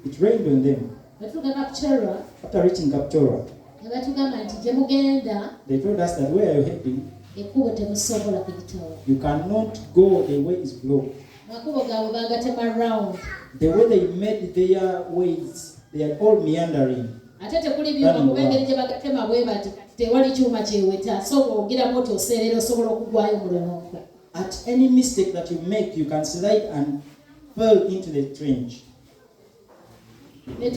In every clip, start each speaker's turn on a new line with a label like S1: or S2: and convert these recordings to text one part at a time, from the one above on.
S1: It rained on them. After reaching Kapchorwa, they told us that where are you heading? You cannot go, the way is blocked. The way they made their ways, they are all meandering. At any mistake that you make, you can slide and fall into the trench. We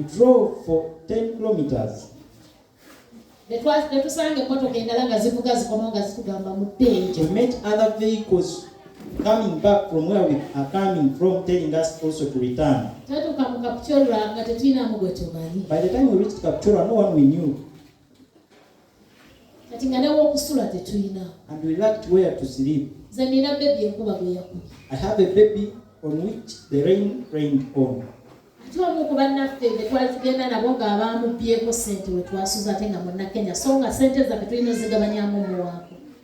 S1: drove for 10 kilometers. We met other vehicles coming back from where we are coming from, telling us also to return. By the time we reached Kapchorwa, no one we knew. And we lacked where to sleep. I have a baby on which the rain rained on.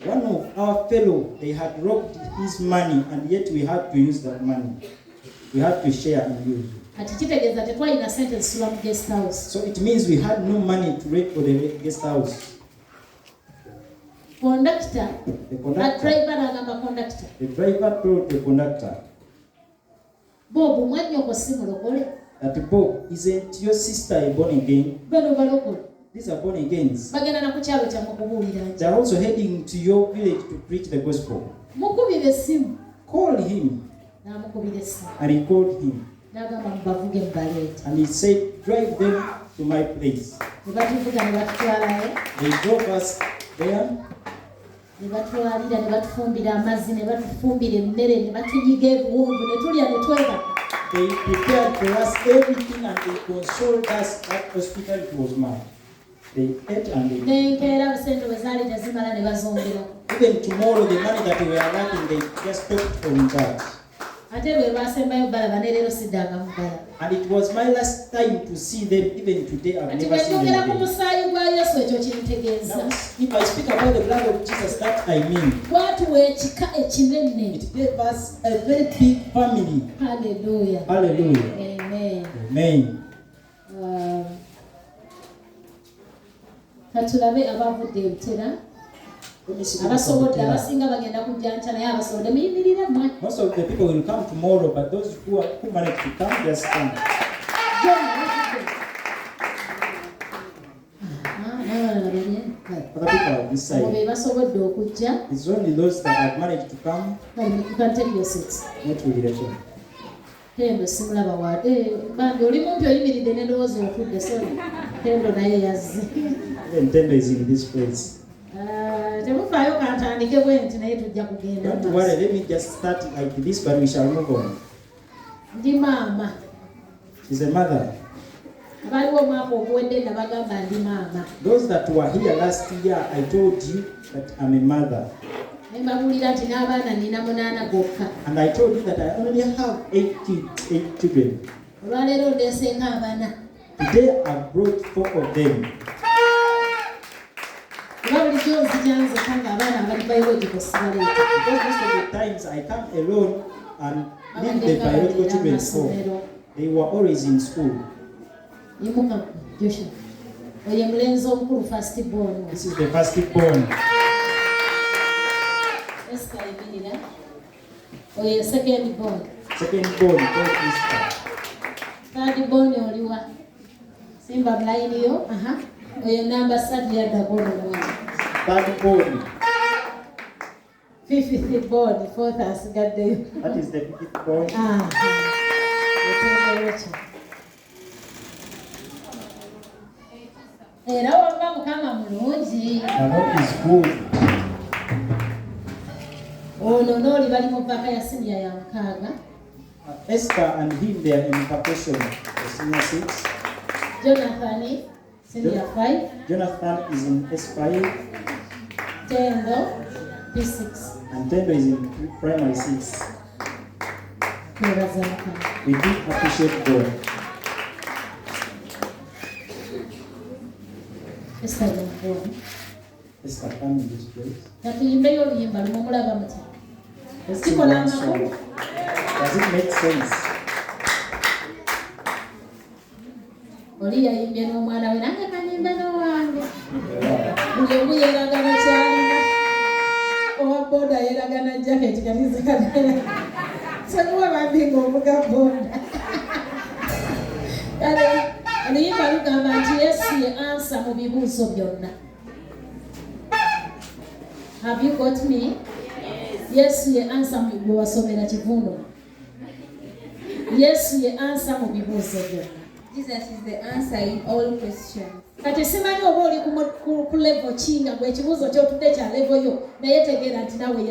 S1: One of our fellow, they had robbed his money, and yet we had to use that money. We had to share and use. So it means we had no money to rent for the guest house. The driver told the conductor, that Bob, isn't your sister a born again? These are born agains. They are also heading to your village to preach the gospel. Call him. And he called him. And he said, drive them to my place. They drove us there. They prepared for us everything and they consoled us. That hospitality was mine. They ate and they even tomorrow the money that we were lacking, they just stopped from that. And it was my last time to see them. Even today I've never seen them again. Now, if I speak about the blood of Jesus, that I mean. It gave us a very big family. Hallelujah. Hallelujah. Amen. Amen. Most of the people will come tomorrow, but those who manage to come, just come. Other people on this side. It's only those that have managed to come. You can take your seats. Not really the same. Even Tendo is in this place. Don't worry, let me just start like this, but we shall move on. She's a mother. Those that were here last year, I told you that I'm a mother. And I told you that I only have 8 children. Today I brought 4 of them. Because most of the times I come alone and leave the biological children home. They were always in school. This is the firstborn. Secondborn. Secondborn. Thirdborn. Simba blind yo. Number thirdborn. Fifth born. Fourth has got the. That is the fifth born. Era wamba mukama mulungi. That is good. Oh no, bali mu paka ya senior ya mukaaga. Esther and him, they are in vacation. Senior 6. Jonathan, senior 5. Jonathan is in S5. Tendo, P6. And Tendo is in primary 6. We do appreciate God. Esther, come in this place. Let's sing one song. Does it make sense?
S2: Oli yayimbye n'omwana we nange kanimba n'owange. Buli omu yeeragana kyalina. Owa boda yeeragana jaketi kalizikana. Sonyiwa bambi ng'ovuga boda. Kale oluyimba lugamba nti Yesu ye ansa mu bibuuzo byonna. Have you got me? Yesu ye ansa mu bwe wasomera kivundo. Yesu ye ansa mu bibuuzo byonna.
S3: Jesus is the answer in all questions.
S2: Kati simanyi oba oli ku level kinga gwe ekibuuzo ky'otudde kya level yo naye tegeera nti nawe